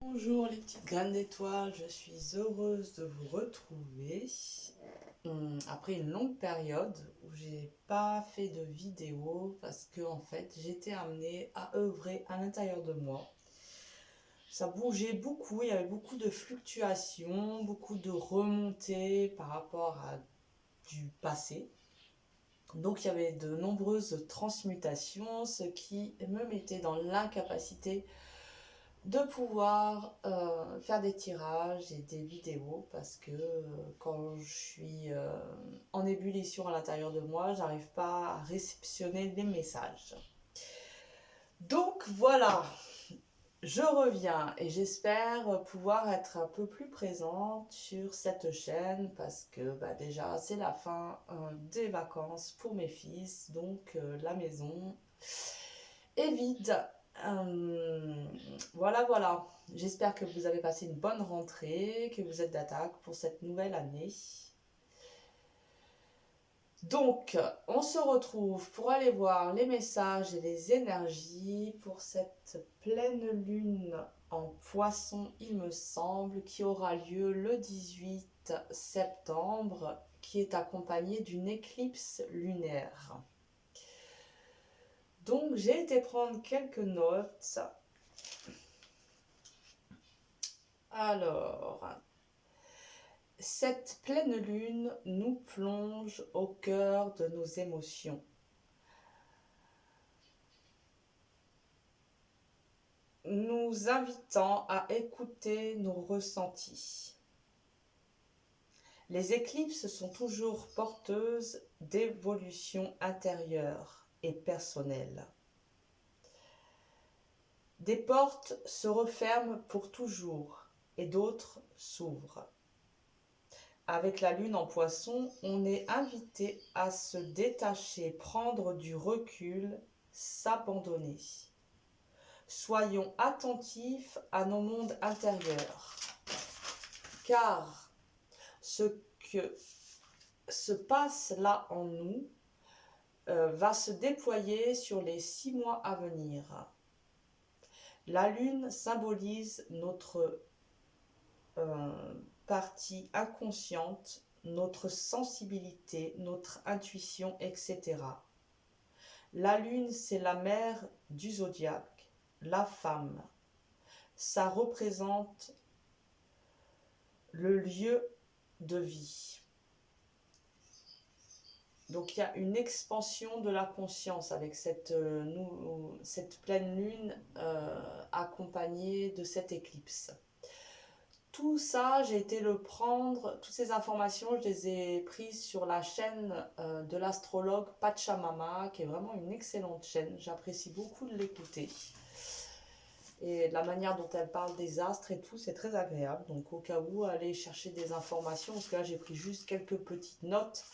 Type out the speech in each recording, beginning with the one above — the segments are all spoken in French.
Bonjour les petites graines d'étoiles, je suis heureuse de vous retrouver après une longue période où j'ai pas fait de vidéo parce que en fait j'étais amenée à œuvrer à l'intérieur de moi. Ça bougeait beaucoup, il y avait beaucoup de fluctuations, beaucoup de remontées par rapport à du passé. Donc il y avait de nombreuses transmutations, ce qui me mettait dans l'incapacité de pouvoir faire des tirages et des vidéos parce que quand je suis en ébullition à l'intérieur de moi, j'arrive pas à réceptionner les messages. Donc voilà, je reviens et j'espère pouvoir être un peu plus présente sur cette chaîne parce que déjà c'est la fin des vacances pour mes fils, donc la maison est vide. Euh, voilà. J'espère que vous avez passé une bonne rentrée, que vous êtes d'attaque pour cette nouvelle année. Donc, on se retrouve pour aller voir les messages et les énergies pour cette pleine lune en poisson, il me semble, qui aura lieu le 18 septembre, qui est accompagnée d'une éclipse lunaire. Donc, j'ai été prendre quelques notes. Alors, cette pleine lune nous plonge au cœur de nos émotions. Nous invitant à écouter nos ressentis. Les éclipses sont toujours porteuses d'évolution intérieure et personnelle. Des portes se referment pour toujours et d'autres s'ouvrent. Avec la lune en poisson, on est invité à se détacher, prendre du recul, s'abandonner. Soyons attentifs à nos mondes intérieurs, car ce que se passe là en nous va se déployer sur les 6 mois à venir. La lune symbolise notre partie inconsciente, notre sensibilité, notre intuition, etc. La lune, c'est la mère du zodiaque, la femme. Ça représente le lieu de vie. Donc il y a une expansion de la conscience avec cette pleine lune accompagnée de cette éclipse. Tout ça, j'ai été le prendre, toutes ces informations, je les ai prises sur la chaîne de l'astrologue Pachamama, qui est vraiment une excellente chaîne. J'apprécie beaucoup de l'écouter. Et la manière dont elle parle des astres et tout, c'est très agréable. Donc au cas où, allez chercher des informations, parce que là j'ai pris juste quelques petites notes.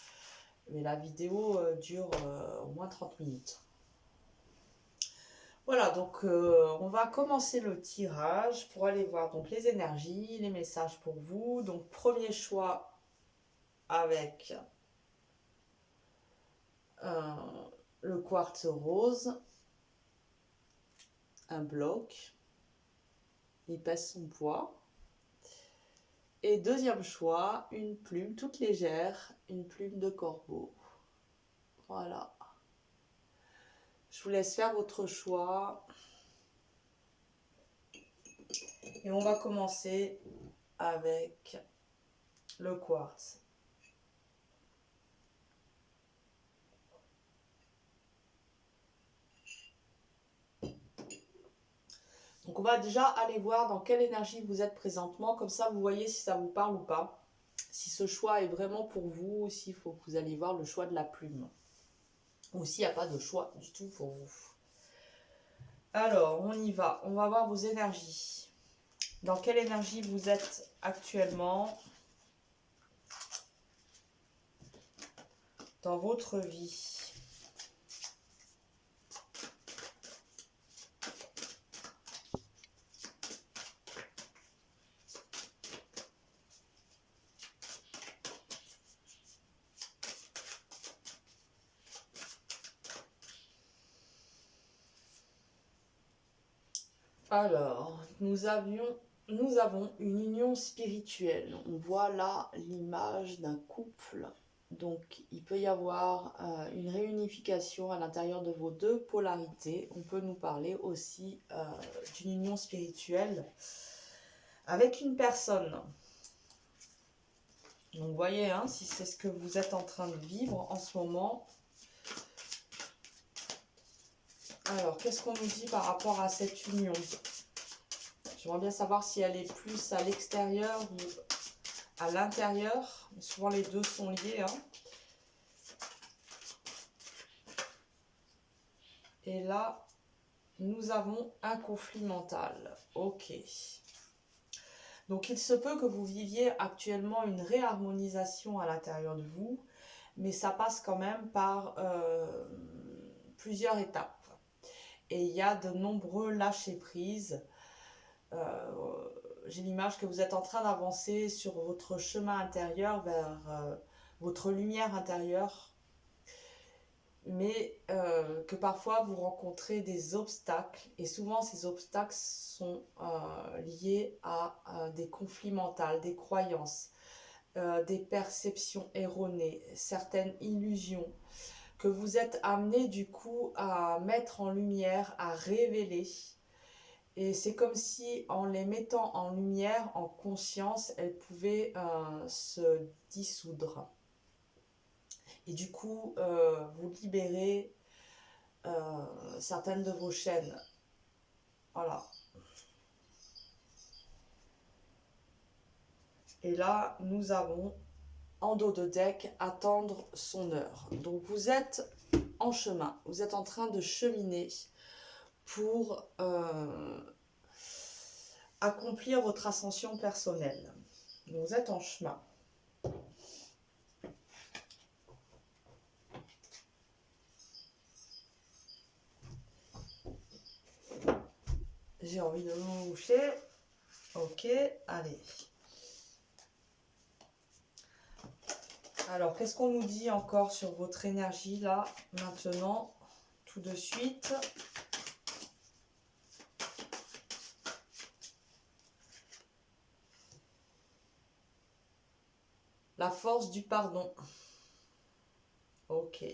Mais la vidéo dure au moins 30 minutes. Voilà, donc on va commencer le tirage pour aller voir donc les énergies, les messages pour vous. Donc premier choix avec le quartz rose, un bloc, il pèse son poids. Et deuxième choix, une plume toute légère, une plume de corbeau. Voilà. Je vous laisse faire votre choix. Et on va commencer avec le quartz. Donc on va déjà aller voir dans quelle énergie vous êtes présentement, comme ça vous voyez si ça vous parle ou pas. Si ce choix est vraiment pour vous, ou s'il faut que vous alliez voir le choix de la plume. Ou s'il n'y a pas de choix du tout pour vous. Alors, on y va. On va voir vos énergies. Dans quelle énergie vous êtes actuellement dans votre vie? Alors, nous avions nous avons une union spirituelle. On voit là l'image d'un couple. Donc, il peut y avoir une réunification à l'intérieur de vos deux polarités. On peut nous parler aussi d'une union spirituelle avec une personne. Donc, vous voyez, hein, si c'est ce que vous êtes en train de vivre en ce moment. Alors, qu'est-ce qu'on nous dit par rapport à cette union? J'aimerais bien savoir si elle est plus à l'extérieur ou à l'intérieur. Souvent, les deux sont liés, hein. Et là, nous avons un conflit mental. Ok. Donc, il se peut que vous viviez actuellement une réharmonisation à l'intérieur de vous, mais ça passe quand même par plusieurs étapes. Et il y a de nombreux lâcher-prise. J'ai l'image que vous êtes en train d'avancer sur votre chemin intérieur vers votre lumière intérieure, mais que parfois vous rencontrez des obstacles, et souvent ces obstacles sont liés à des conflits mentaux, des croyances, des perceptions erronées, certaines illusions que vous êtes amené du coup à mettre en lumière, à révéler. Et c'est comme si en les mettant en lumière, en conscience, elles pouvaient se dissoudre. Et du coup, vous libérez certaines de vos chaînes. Voilà. Et là, nous avons en dos de deck attendre son heure. Donc vous êtes en chemin, vous êtes en train de cheminer pour accomplir votre ascension personnelle. Donc vous êtes en chemin. J'ai envie de me moucher. Ok, allez. Alors, qu'est-ce qu'on nous dit encore sur votre énergie là, maintenant, tout de suite? La force du pardon. Ok.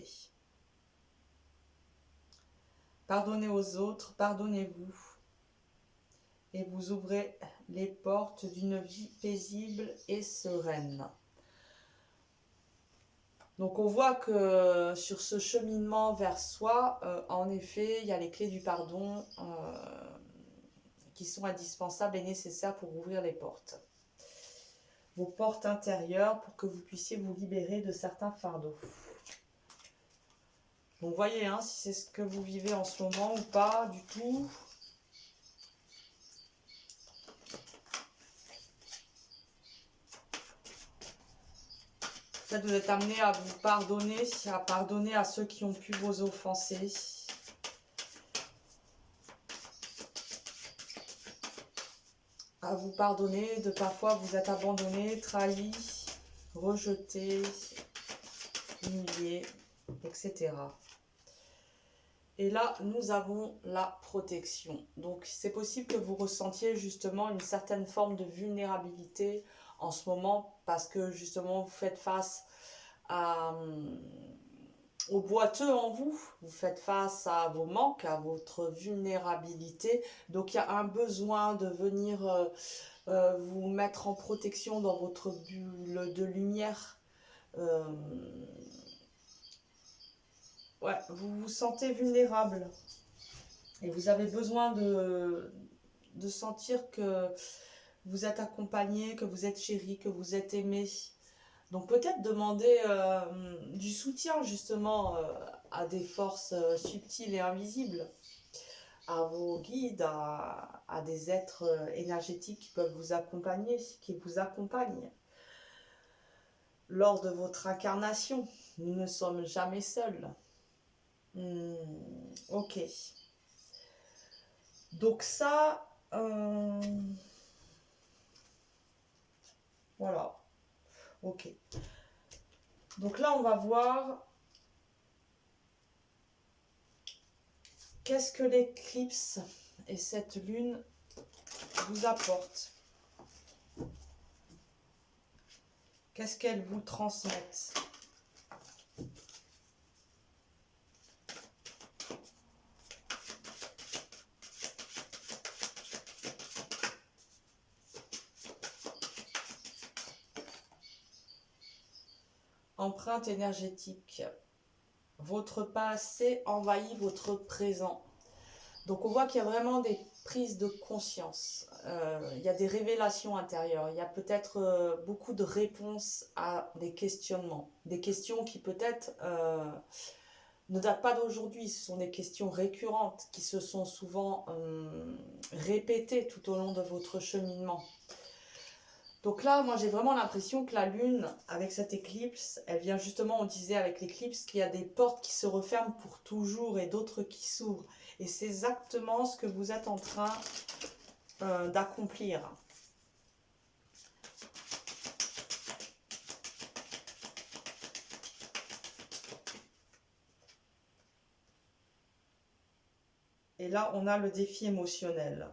Pardonnez aux autres, pardonnez-vous. Et vous ouvrez les portes d'une vie paisible et sereine. Donc on voit que sur ce cheminement vers soi, en effet, il y a les clés du pardon qui sont indispensables et nécessaires pour ouvrir les portes. Vos portes intérieures pour que vous puissiez vous libérer de certains fardeaux. Donc voyez hein, si c'est ce que vous vivez en ce moment ou pas du tout. Peut-être vous êtes amené à vous pardonner, à pardonner à ceux qui ont pu vous offenser. À vous pardonner de parfois vous être abandonné, trahi, rejeté, humilié, etc. Et là, nous avons la protection. Donc, c'est possible que vous ressentiez justement une certaine forme de vulnérabilité en ce moment parce que justement, vous faites face au boiteux en vous. Vous faites face à vos manques, à votre vulnérabilité. Donc, il y a un besoin de venir vous mettre en protection dans votre bulle de lumière. Ouais, vous vous sentez vulnérable. Et vous avez besoin de sentir que vous êtes accompagné, que vous êtes chéri, que vous êtes aimé. Donc peut-être demander du soutien justement à des forces subtiles et invisibles, à vos guides, à des êtres énergétiques qui peuvent vous accompagner, qui vous accompagnent lors de votre incarnation. Nous ne sommes jamais seuls. Ok. Donc ça, voilà. Ok. Donc là, on va voir qu'est-ce que l'éclipse et cette lune vous apportent. Qu'est-ce qu'elles vous transmettent? Empreinte énergétique. Votre passé envahit votre présent. Donc on voit qu'il y a vraiment des prises de conscience. Il y a des révélations intérieures. Il y a peut-être beaucoup de réponses à des questionnements. Des questions qui peut-être ne datent pas d'aujourd'hui. Ce sont des questions récurrentes qui se sont souvent répétées tout au long de votre cheminement. Donc là, moi j'ai vraiment l'impression que la Lune, avec cette éclipse, elle vient justement, on disait avec l'éclipse, qu'il y a des portes qui se referment pour toujours et d'autres qui s'ouvrent. Et c'est exactement ce que vous êtes en train d'accomplir. Et là, on a le défi émotionnel.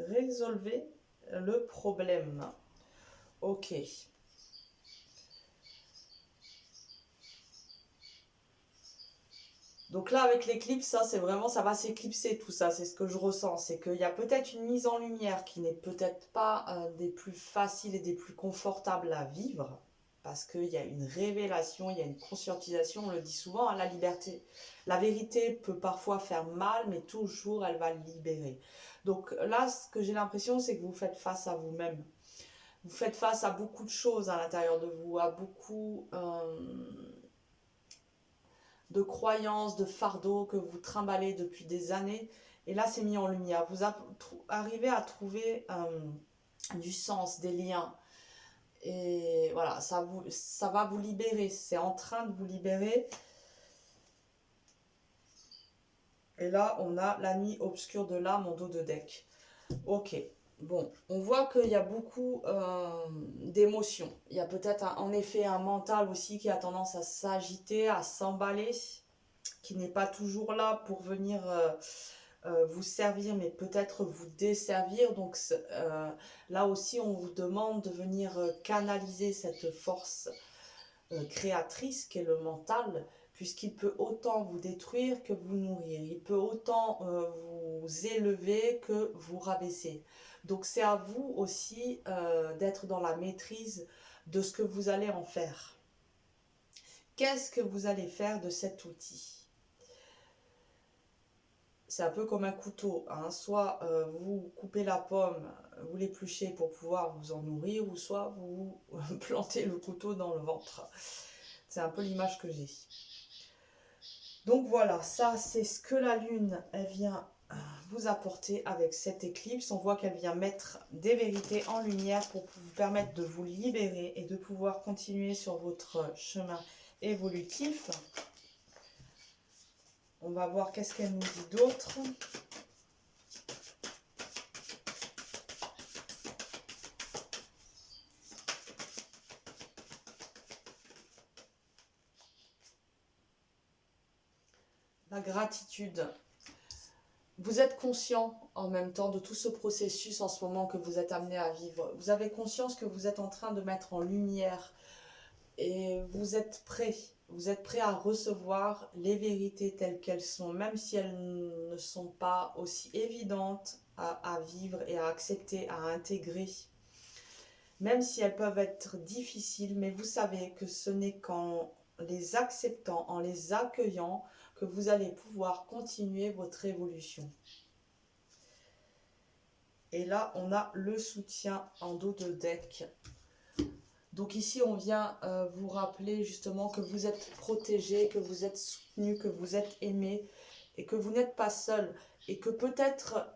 Résolvez le problème. Ok. Donc là, avec l'éclipse, ça, c'est vraiment, ça va s'éclipser tout ça. C'est ce que je ressens. C'est qu'il y a peut-être une mise en lumière qui n'est peut-être pas des plus faciles et des plus confortables à vivre. Parce qu'il y a une révélation, il y a une conscientisation. On le dit souvent, hein, la liberté. La vérité peut parfois faire mal, mais toujours, elle va libérer. Donc là, ce que j'ai l'impression, c'est que vous faites face à vous-même. Vous faites face à beaucoup de choses à l'intérieur de vous, à beaucoup de croyances, de fardeaux que vous trimballez depuis des années. Et là, c'est mis en lumière. Vous arrivez à trouver du sens, des liens. Et voilà, ça va vous libérer. C'est en train de vous libérer. Et là, on a la nuit obscure de l'âme en dos de deck. Ok. Bon, on voit qu'il y a beaucoup d'émotions. Il y a peut-être en effet un mental aussi qui a tendance à s'agiter, à s'emballer, qui n'est pas toujours là pour venir vous servir, mais peut-être vous desservir. Donc là aussi, on vous demande de venir canaliser cette force créatrice qu'est le mental, puisqu'il peut autant vous détruire que vous nourrir. Il peut autant vous élever que vous rabaisser. Donc c'est à vous aussi d'être dans la maîtrise de ce que vous allez en faire. Qu'est-ce que vous allez faire de cet outil? C'est un peu comme un couteau, hein. Soit vous coupez la pomme, vous l'épluchez pour pouvoir vous en nourrir, ou soit vous plantez le couteau dans le ventre. C'est un peu l'image que j'ai. Donc voilà, ça c'est ce que la Lune, elle vient vous apporter avec cette éclipse. On voit qu'elle vient mettre des vérités en lumière pour vous permettre de vous libérer et de pouvoir continuer sur votre chemin évolutif. On va voir qu'est-ce qu'elle nous dit d'autre. La gratitude. Vous êtes conscient en même temps de tout ce processus en ce moment que vous êtes amené à vivre. Vous avez conscience que vous êtes en train de mettre en lumière et vous êtes prêt. Vous êtes prêt à recevoir les vérités telles qu'elles sont, même si elles ne sont pas aussi évidentes à vivre et à accepter, à intégrer. Même si elles peuvent être difficiles, mais vous savez que ce n'est qu'en les acceptant, en les accueillant, que vous allez pouvoir continuer votre évolution. Et là, on a le soutien en dos de deck. Donc ici, on vient vous rappeler justement que vous êtes protégé, que vous êtes soutenu, que vous êtes aimé et que vous n'êtes pas seul. Et que peut-être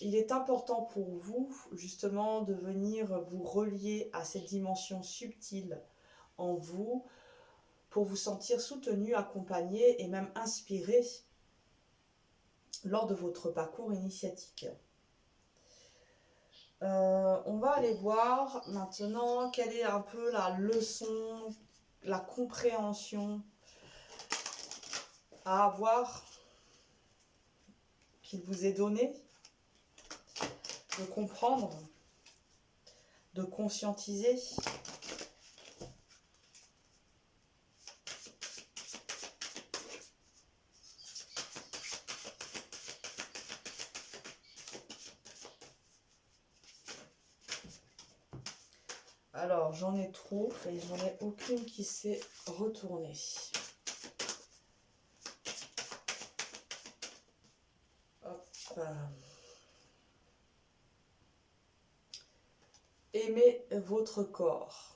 il est important pour vous justement de venir vous relier à cette dimension subtile en vous pour vous sentir soutenu, accompagné et même inspiré lors de votre parcours initiatique. On va aller voir maintenant quelle est un peu la leçon, la compréhension à avoir qu'il vous est donné, de comprendre, de conscientiser. Alors, j'en ai trop et j'en ai aucune qui s'est retournée. Hop. Aimez votre corps.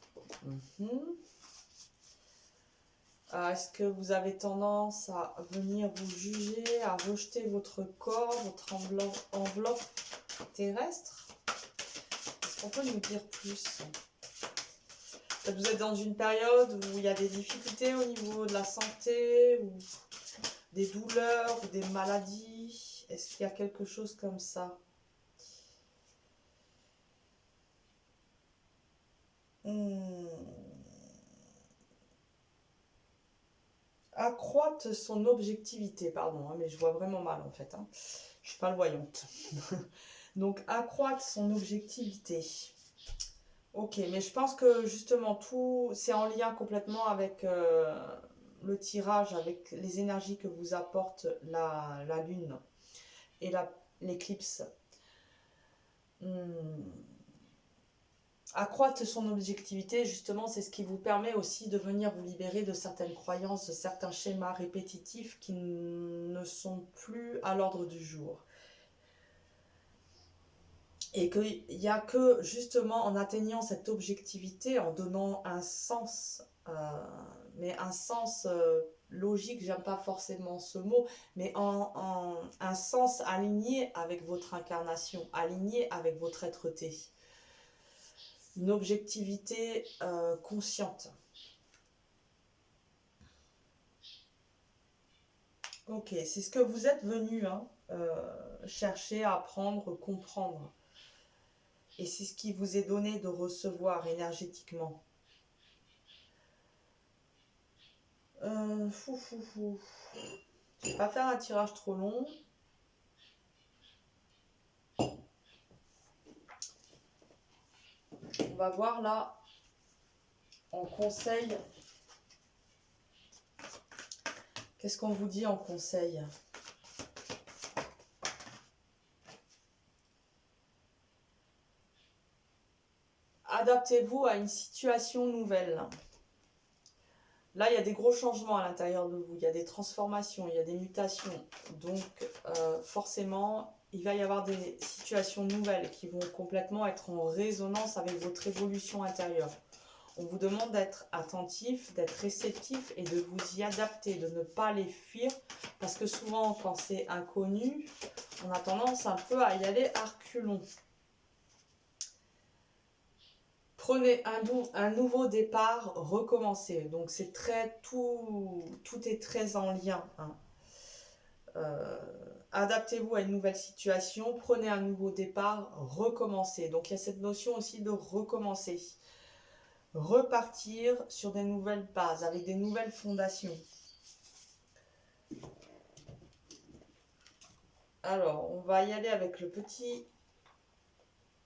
Est-ce que vous avez tendance à venir vous juger, à rejeter votre corps, votre enveloppe terrestre? Est-ce qu'on peut nous dire plus? Peut-être vous êtes dans une période où il y a des difficultés au niveau de la santé, ou des douleurs, ou des maladies. Est-ce qu'il y a quelque chose comme ça? Accroître son objectivité, pardon, mais je vois vraiment mal en fait. Je suis pas voyante. Donc, accroître son objectivité. Ok, mais je pense que justement, tout, c'est en lien complètement avec le tirage, avec les énergies que vous apporte la Lune et l'éclipse. Accroître son objectivité, justement, c'est ce qui vous permet aussi de venir vous libérer de certaines croyances, de certains schémas répétitifs qui ne sont plus à l'ordre du jour. Et qu'il n'y a que justement en atteignant cette objectivité, en donnant un sens, mais un sens logique, j'aime pas forcément ce mot, mais un sens aligné avec votre incarnation, aligné avec votre être-té. Une objectivité consciente. Ok, c'est ce que vous êtes venu chercher à apprendre, comprendre. Et c'est ce qui vous est donné de recevoir énergétiquement. Je vais pas faire un tirage trop long. On va voir là, en conseil. Qu'est-ce qu'on vous dit en conseil? Adaptez-vous à une situation nouvelle. Là, il y a des gros changements à l'intérieur de vous. Il y a des transformations, il y a des mutations. Donc, forcément, il va y avoir des situations nouvelles qui vont complètement être en résonance avec votre évolution intérieure. On vous demande d'être attentif, d'être réceptif et de vous y adapter, de ne pas les fuir. Parce que souvent, quand c'est inconnu, on a tendance un peu à y aller à reculons. Prenez un nouveau départ, recommencez. Donc c'est très, tout est très en lien. Adaptez-vous à une nouvelle situation, prenez un nouveau départ, recommencez. Donc il y a cette notion aussi de recommencer. Repartir sur des nouvelles bases, avec des nouvelles fondations. Alors, on va y aller avec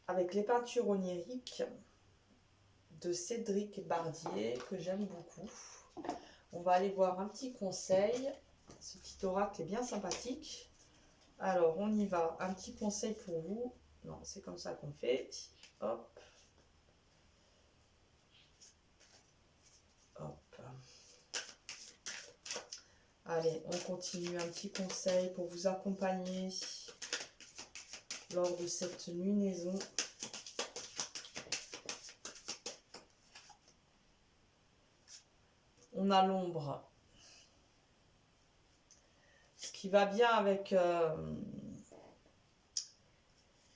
avec les peintures oniriques de Cédric Bardier, que j'aime beaucoup. On va aller voir un petit conseil. Ce petit oracle est bien sympathique. Alors, on y va. Un petit conseil pour vous. Non, c'est comme ça qu'on fait. Hop. Hop. Allez, on continue. Un petit conseil pour vous accompagner lors de cette lunaison. On a l'ombre. Ce qui va bien avec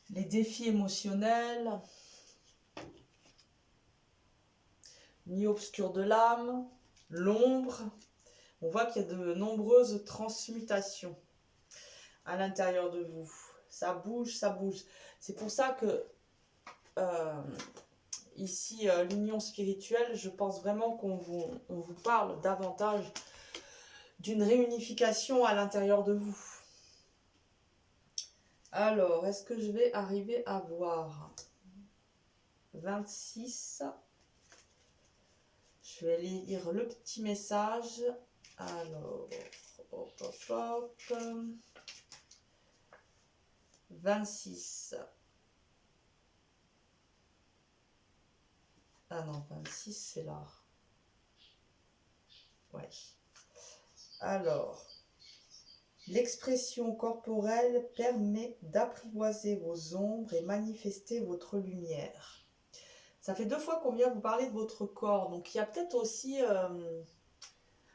les défis émotionnels, mi-obscur de l'âme, l'ombre. On voit qu'il y a de nombreuses transmutations à l'intérieur de vous. Ça bouge, ça bouge. C'est pour ça que ici, l'union spirituelle, je pense vraiment qu'on vous parle davantage d'une réunification à l'intérieur de vous. Alors, est-ce que je vais arriver à voir 26? Je vais lire le petit message. Alors, hop, hop, hop. 26. Ah non, 26, c'est là. Ouais. Alors, l'expression corporelle permet d'apprivoiser vos ombres et manifester votre lumière. Ça fait 2 fois qu'on vient vous parler de votre corps. Donc, il y a peut-être aussi...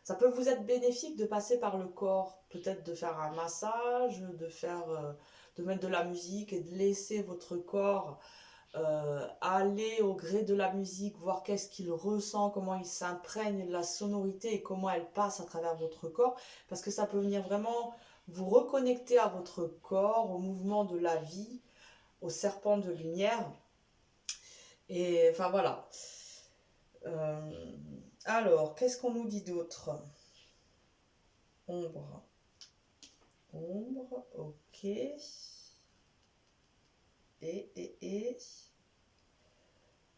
ça peut vous être bénéfique de passer par le corps. Peut-être de faire un massage, de mettre de la musique et de laisser votre corps aller au gré de la musique, voir qu'est-ce qu'il ressent, comment il s'imprègne de la sonorité et comment elle passe à travers votre corps. Parce que ça peut venir vraiment vous reconnecter à votre corps, au mouvement de la vie, au serpent de lumière. Et enfin voilà. Alors, qu'est-ce qu'on nous dit d'autre? Ombre. Ombre, ok. Et.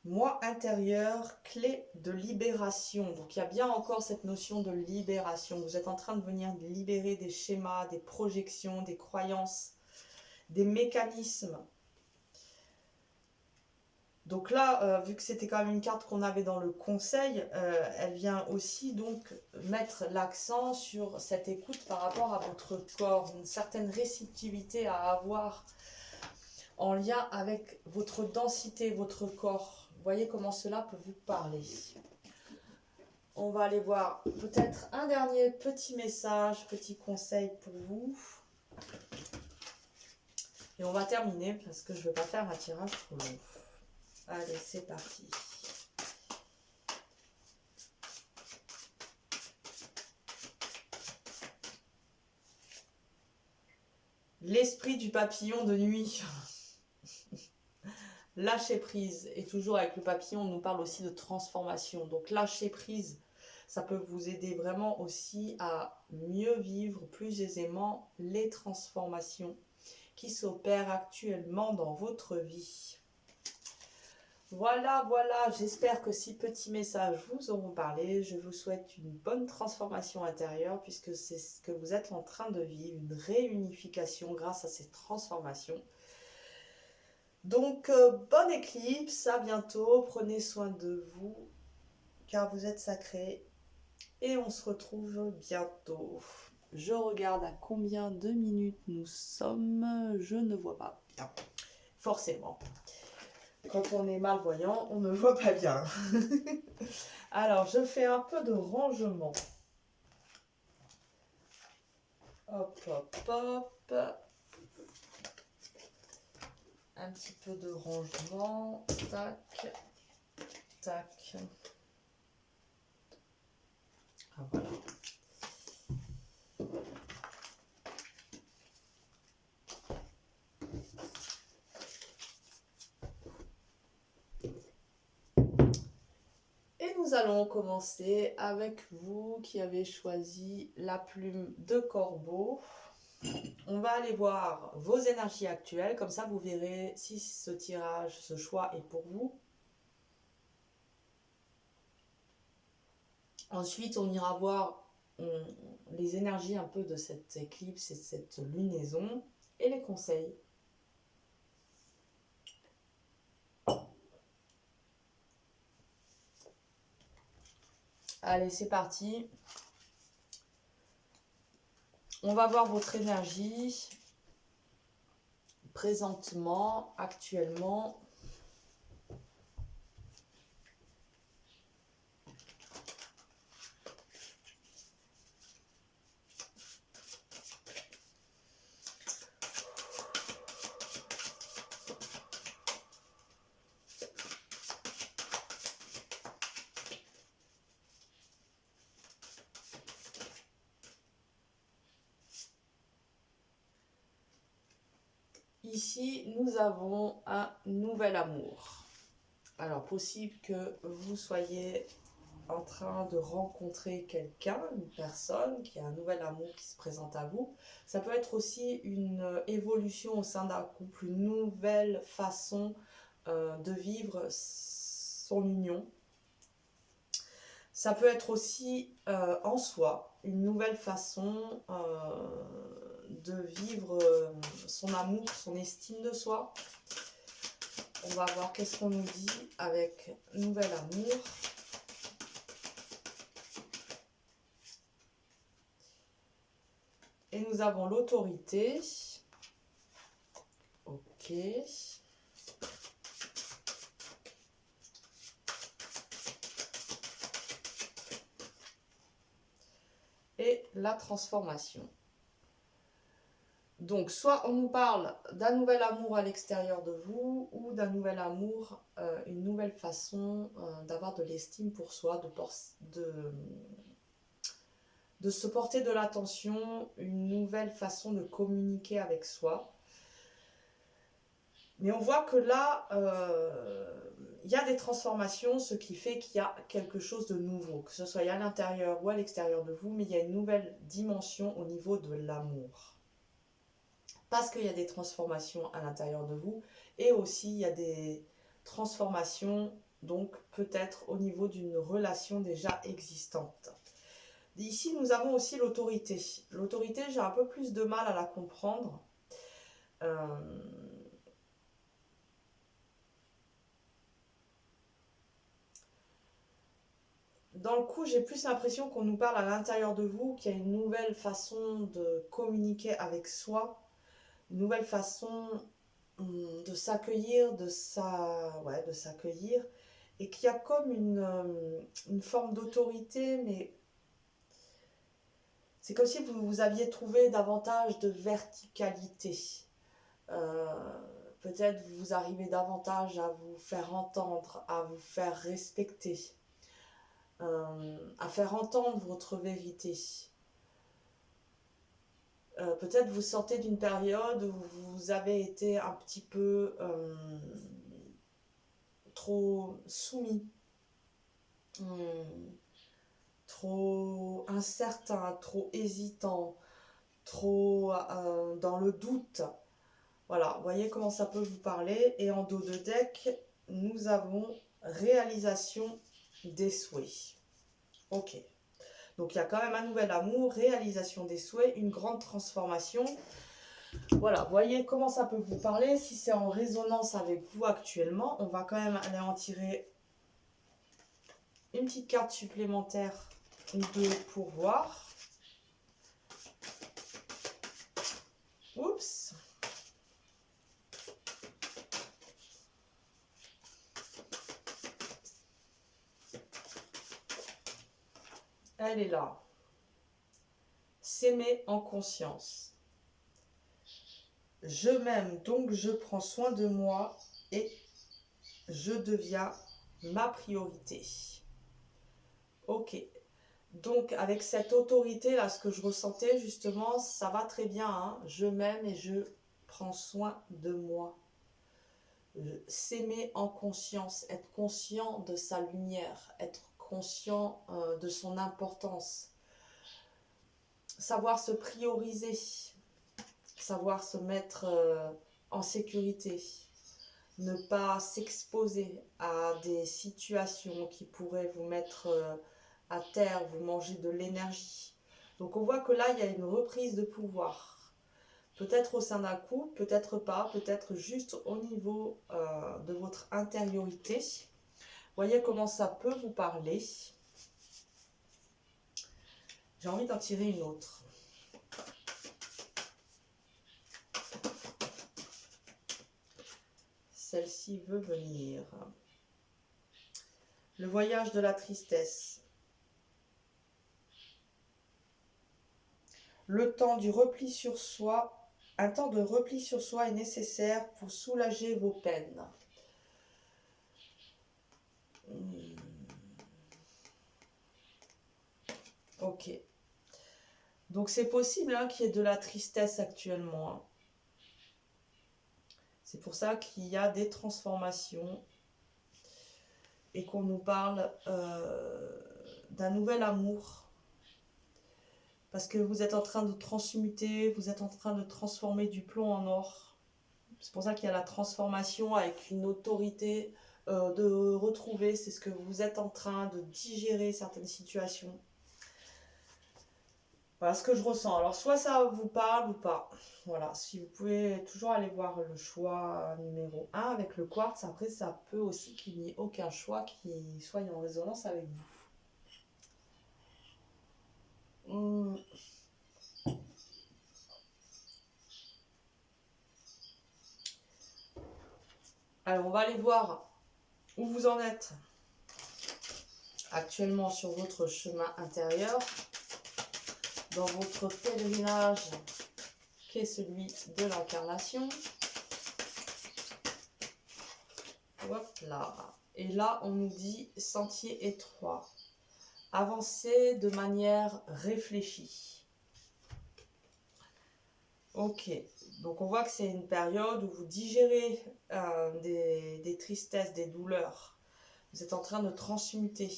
Moi intérieur, clé de libération. Donc il y a bien encore cette notion de libération. Vous êtes en train de venir libérer des schémas, des projections, des croyances, des mécanismes. Donc là, vu que c'était quand même une carte qu'on avait dans le conseil, elle vient aussi donc mettre l'accent sur cette écoute par rapport à votre corps, une certaine réceptivité à avoir en lien avec votre densité, votre corps. Vous voyez comment cela peut vous parler. On va aller voir peut-être un dernier petit message, petit conseil pour vous. Et on va terminer parce que je ne veux pas faire un tirage trop long. Allez, c'est parti. L'esprit du papillon de nuit. Lâcher prise. Et toujours avec le papillon, on nous parle aussi de transformation. Donc lâcher prise, ça peut vous aider vraiment aussi à mieux vivre plus aisément les transformations qui s'opèrent actuellement dans votre vie. Voilà, j'espère que ces petits messages vous auront parlé. Je vous souhaite une bonne transformation intérieure puisque c'est ce que vous êtes en train de vivre, une réunification grâce à ces transformations. Donc, bonne éclipse, à bientôt, prenez soin de vous car vous êtes sacrés et on se retrouve bientôt. Je regarde à combien de minutes nous sommes, je ne vois pas bien, forcément. Quand on est malvoyant, on ne voit pas bien. Alors, je fais un peu de rangement. Hop, hop, hop. Un petit peu de rangement. Tac, tac. Ah, voilà. Nous allons commencer avec vous qui avez choisi la plume de corbeau. On va aller voir vos énergies actuelles, comme ça vous verrez si ce tirage, ce choix est pour vous. Ensuite, on ira voir les énergies un peu de cette éclipse et de cette lunaison et les conseils. Allez, c'est parti. On va voir votre énergie présentement, actuellement. Ici, nous avons un nouvel amour. Alors, possible que vous soyez en train de rencontrer quelqu'un, une personne, qui a un nouvel amour qui se présente à vous. Ça peut être aussi une évolution au sein d'un couple, une nouvelle façon de vivre son union. Ça peut être aussi en soi, une nouvelle façon de vivre son amour, son estime de soi. On va voir qu'est-ce qu'on nous dit avec nouvel amour. Et nous avons l'autorité. Ok. Et la transformation. Donc, soit on nous parle d'un nouvel amour à l'extérieur de vous, ou d'un nouvel amour, une nouvelle façon d'avoir de l'estime pour soi, de se porter de l'attention, une nouvelle façon de communiquer avec soi. Mais on voit que là, il y a des transformations, ce qui fait qu'il y a quelque chose de nouveau, que ce soit à l'intérieur ou à l'extérieur de vous, mais il y a une nouvelle dimension au niveau de l'amour. Parce qu'il y a des transformations à l'intérieur de vous, et aussi il y a des transformations, donc peut-être au niveau d'une relation déjà existante. Ici, nous avons aussi l'autorité. L'autorité, j'ai un peu plus de mal à la comprendre. Dans le coup, j'ai plus l'impression qu'on nous parle à l'intérieur de vous, qu'il y a une nouvelle façon de communiquer avec soi, une nouvelle façon de s'accueillir, de s'accueillir, et qu'il y a comme une forme d'autorité, mais c'est comme si vous aviez trouvé davantage de verticalité. Peut-être vous arrivez davantage à vous faire entendre, à vous faire respecter, à faire entendre votre vérité. Peut-être vous sortez d'une période où vous avez été un petit peu trop soumis, trop incertain, trop hésitant, trop dans le doute. Voilà, voyez comment ça peut vous parler. Et en dos de deck, nous avons réalisation des souhaits. Ok. Donc il y a quand même un nouvel amour, réalisation des souhaits, une grande transformation. Voilà, voyez comment ça peut vous parler. Si c'est en résonance avec vous actuellement, on va quand même aller en tirer une petite carte supplémentaire ou deux pour voir. Oups. Elle est là. S'aimer en conscience. Je m'aime, donc je prends soin de moi et je deviens ma priorité. Ok. Donc avec cette autorité là, ce que je ressentais justement, ça va très bien. Hein. Je m'aime et je prends soin de moi. S'aimer en conscience, être conscient de sa lumière, être conscient de son importance, savoir se prioriser, savoir se mettre en sécurité, ne pas s'exposer à des situations qui pourraient vous mettre à terre, vous manger de l'énergie. Donc on voit que là, il y a une reprise de pouvoir. Peut-être au sein d'un couple, peut-être pas, peut-être juste au niveau de votre intériorité. Voyez comment ça peut vous parler. J'ai envie d'en tirer une autre. Celle-ci veut venir. Le voyage de la tristesse. Le temps du repli sur soi. Un temps de repli sur soi est nécessaire pour soulager vos peines. Ok. Donc c'est possible hein, qu'il y ait de la tristesse actuellement. Hein. C'est pour ça qu'il y a des transformations et qu'on nous parle d'un nouvel amour. Parce que vous êtes en train de transmuter, vous êtes en train de transformer du plomb en or. C'est pour ça qu'il y a la transformation avec une autorité de retrouver. C'est ce que vous êtes en train de digérer certaines situations. Voilà ce que je ressens. Alors, soit ça vous parle ou pas. Voilà, si vous pouvez toujours aller voir le choix numéro 1 avec le quartz. Après, ça peut aussi qu'il n'y ait aucun choix qui soit en résonance avec vous. Alors, on va aller voir où vous en êtes actuellement sur votre chemin intérieur, dans votre pèlerinage qui est celui de l'incarnation. Hop là. Et là, on nous dit sentier étroit. Avancer de manière réfléchie. Ok. Donc, on voit que c'est une période où vous digérez des tristesses, des douleurs. Vous êtes en train de transmuter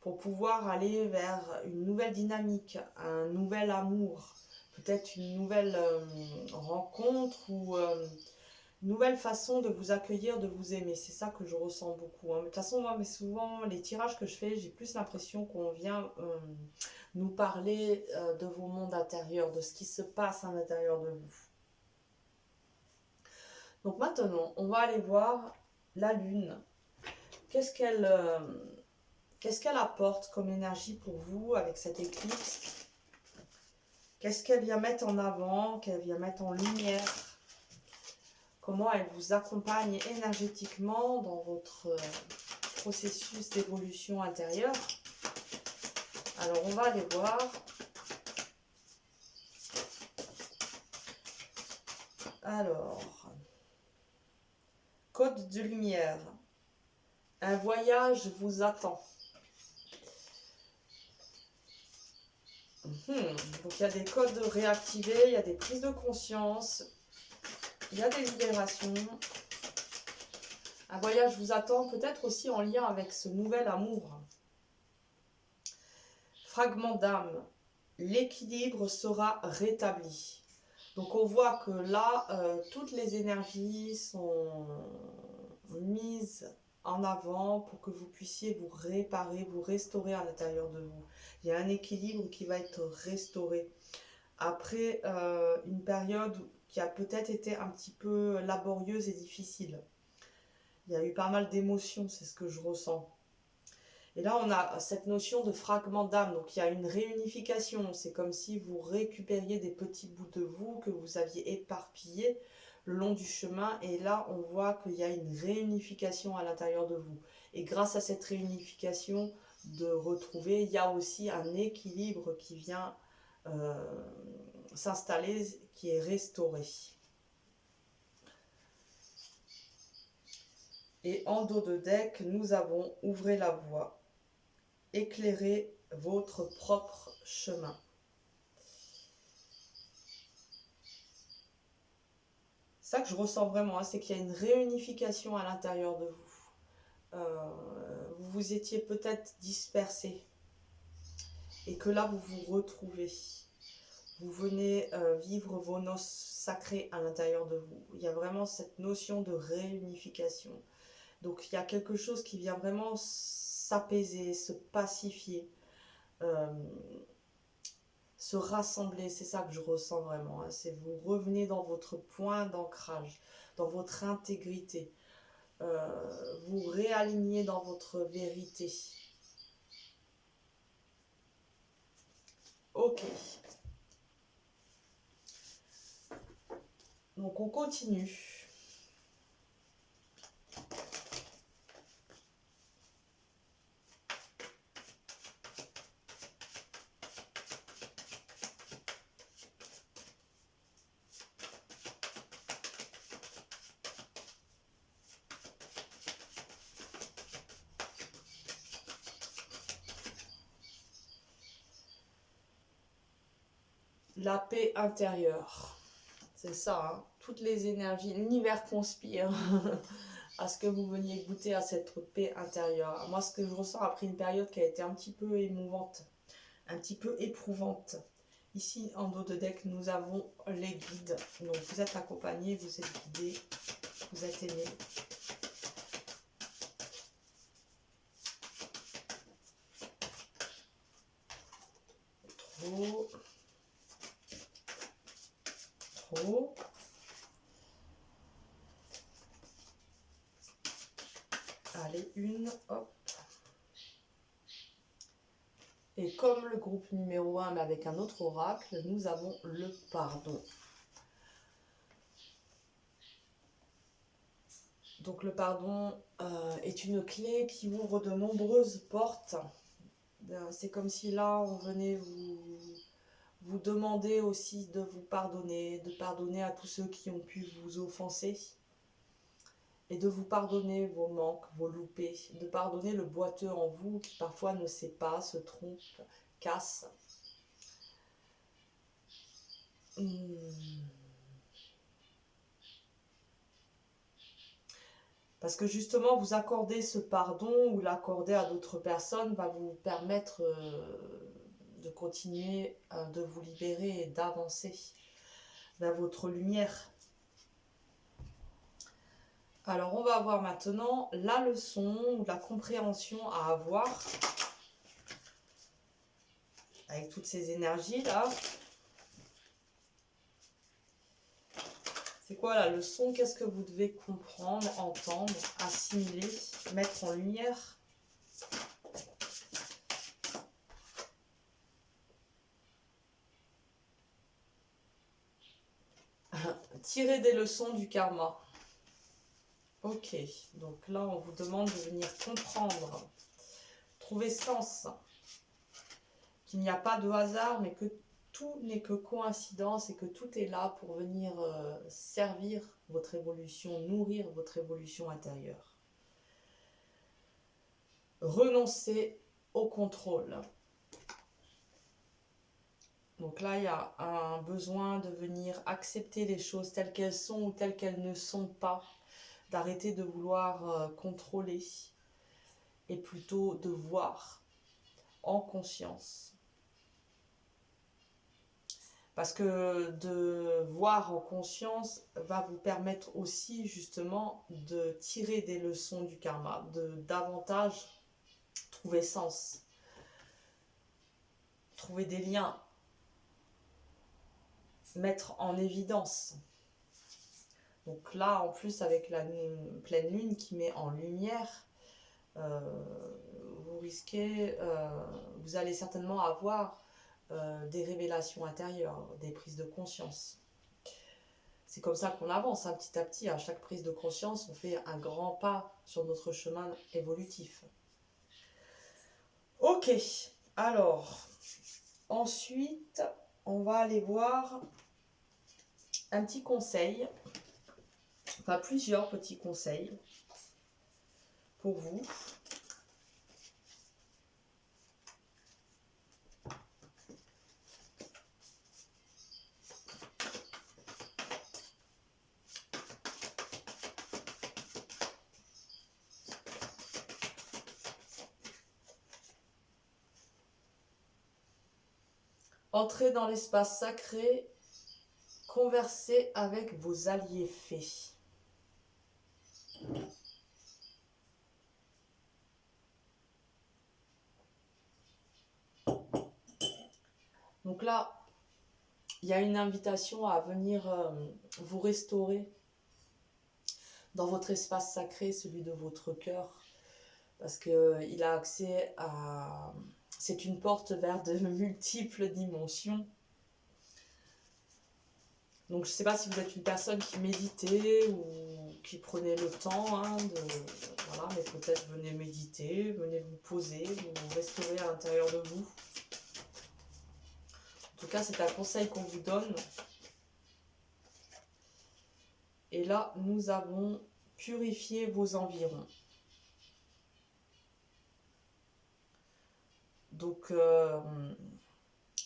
pour pouvoir aller vers une nouvelle dynamique, un nouvel amour, peut-être une nouvelle rencontre ou une nouvelle façon de vous accueillir, de vous aimer. C'est ça que je ressens beaucoup. De toute façon, moi, mais souvent, les tirages que je fais, j'ai plus l'impression qu'on vient nous parler de vos mondes intérieurs, de ce qui se passe à l'intérieur de vous. Donc maintenant, on va aller voir la Lune. Qu'est-ce qu'elle apporte comme énergie pour vous avec cette éclipse? Qu'est-ce qu'elle vient mettre en avant, qu'elle vient mettre en lumière? Comment elle vous accompagne énergétiquement dans votre processus d'évolution intérieure? Alors, on va aller voir. Alors, code de lumière. Un voyage vous attend. Donc, il y a des codes réactivés, il y a des prises de conscience, il y a des libérations. Un voyage vous attend, peut-être aussi en lien avec ce nouvel amour. Fragment d'âme. L'équilibre sera rétabli. Donc on voit que là, toutes les énergies sont mises en avant pour que vous puissiez vous réparer, vous restaurer à l'intérieur de vous. Il y a un équilibre qui va être restauré. Après une période qui a peut-être été un petit peu laborieuse et difficile. Il y a eu pas mal d'émotions, c'est ce que je ressens. Et là, on a cette notion de fragment d'âme. Donc, il y a une réunification. C'est comme si vous récupériez des petits bouts de vous que vous aviez éparpillés le long du chemin. Et là, on voit qu'il y a une réunification à l'intérieur de vous. Et grâce à cette réunification de retrouver, il y a aussi un équilibre qui vient s'installer, qui est restauré. Et en dos de deck, nous avons ouvrez la voie, éclairez votre propre chemin. Ça que je ressens vraiment, c'est qu'il y a une réunification à l'intérieur de vous. Vous vous étiez peut-être dispersé et que là vous vous retrouvez. Vous venez vivre vos noces sacrées à l'intérieur de vous. Il y a vraiment cette notion de réunification. Donc il y a quelque chose qui vient vraiment s'apaiser, se pacifier, se rassembler. C'est ça que je ressens vraiment. C'est vous revenez dans votre point d'ancrage, dans votre intégrité. Vous réalignez dans votre vérité. Ok. Donc on continue. La paix intérieure. C'est ça, hein. Toutes les énergies, l'univers conspire à ce que vous veniez goûter à cette paix intérieure. Moi, ce que je ressens après une période qui a été un petit peu émouvante, un petit peu éprouvante. Ici, en dos de deck, nous avons les guides. Donc, vous êtes accompagné, vous êtes guidé, vous êtes aimé. Trop. Trop. Allez, une, hop. Et comme le groupe numéro 1, mais avec un autre oracle, nous avons le pardon. Donc le pardon est une clé qui ouvre de nombreuses portes. C'est comme si là, on venait vous demander aussi de vous pardonner, de pardonner à tous ceux qui ont pu vous offenser. Et de vous pardonner vos manques, vos loupés, de pardonner le boiteux en vous qui parfois ne sait pas, se trompe, casse. Parce que justement, vous accorder ce pardon ou l'accorder à d'autres personnes va vous permettre de continuer de vous libérer et d'avancer vers votre lumière. Alors, on va voir maintenant la leçon ou la compréhension à avoir avec toutes ces énergies-là. C'est quoi la leçon? Qu'est-ce que vous devez comprendre, entendre, assimiler, mettre en lumière? Tirer des leçons du karma. Ok, donc là on vous demande de venir comprendre, trouver sens, qu'il n'y a pas de hasard, mais que tout n'est que coïncidence et que tout est là pour venir servir votre évolution, nourrir votre évolution intérieure. Renoncer au contrôle. Donc là, il y a un besoin de venir accepter les choses telles qu'elles sont ou telles qu'elles ne sont pas, d'arrêter de vouloir contrôler et plutôt de voir en conscience. Parce que de voir en conscience va vous permettre aussi justement de tirer des leçons du karma, de davantage trouver sens, trouver des liens, mettre en évidence. Donc là, en plus, avec la pleine lune qui met en lumière, vous risquez, vous allez certainement avoir des révélations intérieures, des prises de conscience. C'est comme ça qu'on avance, hein, petit à petit. À chaque prise de conscience, on fait un grand pas sur notre chemin évolutif. Ok, alors, ensuite, on va aller voir un petit conseil, enfin plusieurs petits conseils pour vous. Entrez dans l'espace sacré, conversez avec vos alliés fées. Donc là, il y a une invitation à venir vous restaurer dans votre espace sacré, celui de votre cœur, parce qu'il a accès à... C'est une porte vers de multiples dimensions. Donc je ne sais pas si vous êtes une personne qui méditait ou qui prenait le temps, hein, voilà, mais peut-être venez méditer, venez vous poser, vous restaurer à l'intérieur de vous. En tout cas, c'est un conseil qu'on vous donne. Et là, nous avons purifié vos environs. Donc,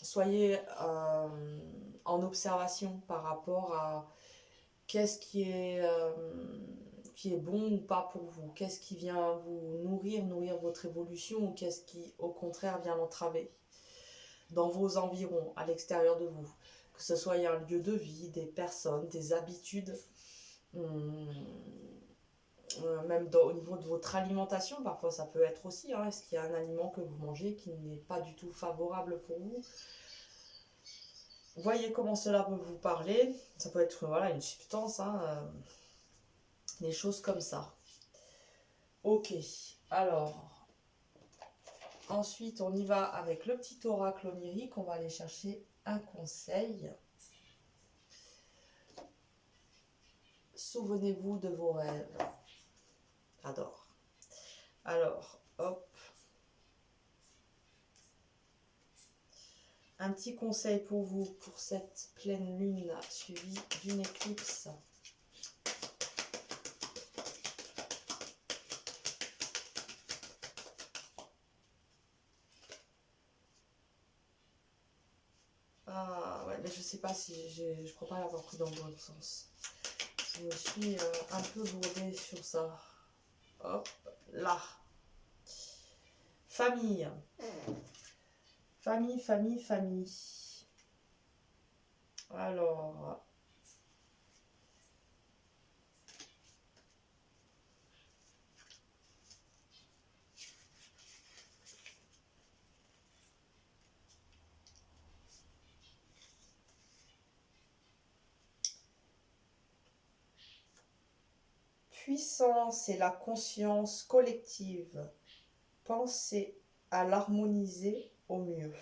soyez en observation par rapport à qu'est-ce qui est bon ou pas pour vous? Qu'est-ce qui vient vous nourrir votre évolution, ou qu'est-ce qui, au contraire, vient l'entraver dans vos environs, à l'extérieur de vous? Que ce soit un lieu de vie, des personnes, des habitudes, même au niveau de votre alimentation, parfois ça peut être aussi, hein, est-ce qu'il y a un aliment que vous mangez qui n'est pas du tout favorable pour vous? Voyez comment cela peut vous parler. Ça peut être voilà, une substance, hein, des choses comme ça. Ok, alors, ensuite on y va avec le petit oracle onirique. On va aller chercher un conseil. Souvenez-vous de vos rêves. J'adore. Alors, hop. Un petit conseil pour vous pour cette pleine lune suivie d'une éclipse. Ah ouais, mais je sais pas si je crois pas l'avoir pris dans le bon sens. Je me suis un peu bourdée sur ça. Hop, là. Famille. Famille, famille, famille. Alors, puissance et la conscience collective. Pensez à l'harmoniser au mieux.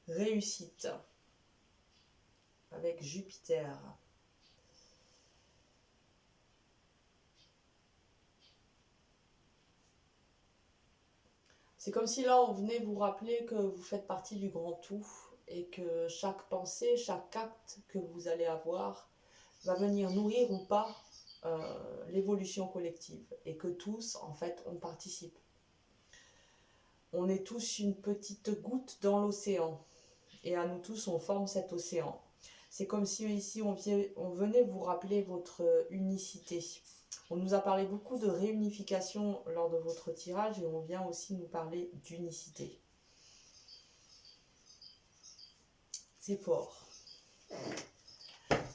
Réussite avec Jupiter. C'est comme si là on venait vous rappeler que vous faites partie du grand tout et que chaque pensée, chaque acte que vous allez avoir va venir nourrir ou pas l'évolution collective, et que tous en fait on participe. On est tous une petite goutte dans l'océan, et à nous tous on forme cet océan. C'est comme si ici on venait vous rappeler votre unicité. On nous a parlé beaucoup de réunification lors de votre tirage, et on vient aussi nous parler d'unicité. C'est fort.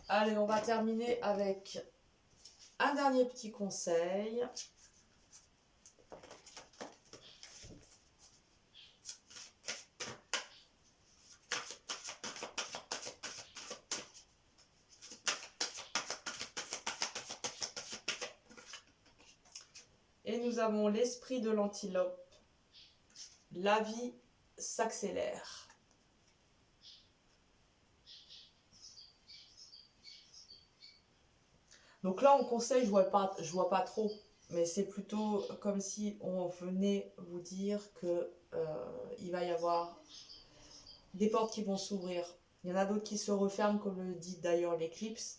Allez, on va terminer avec un dernier petit conseil. Et nous avons l'esprit de l'antilope. La vie s'accélère. Donc là, en conseil, je vois pas trop. Mais c'est plutôt comme si on venait vous dire que il va y avoir des portes qui vont s'ouvrir. Il y en a d'autres qui se referment, comme le dit d'ailleurs l'éclipse.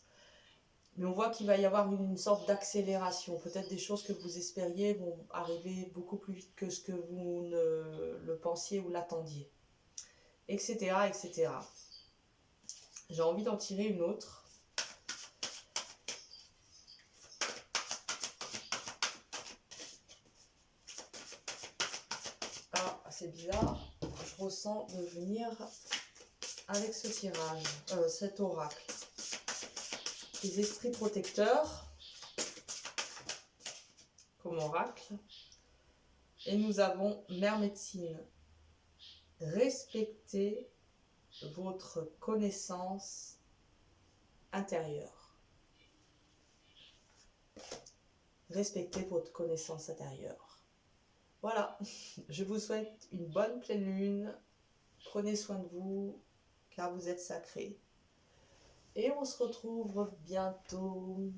Mais on voit qu'il va y avoir une sorte d'accélération. Peut-être des choses que vous espériez vont arriver beaucoup plus vite que ce que vous ne le pensiez ou l'attendiez. Etc. etc. J'ai envie d'en tirer une autre. Ah, c'est bizarre. Je ressens de venir avec ce tirage, cet oracle. Les esprits protecteurs, comme oracle. Et nous avons Mère Médecine. Respectez votre connaissance intérieure. Respectez votre connaissance intérieure. Voilà, je vous souhaite une bonne pleine lune. Prenez soin de vous, car vous êtes sacrés. Et on se retrouve bientôt.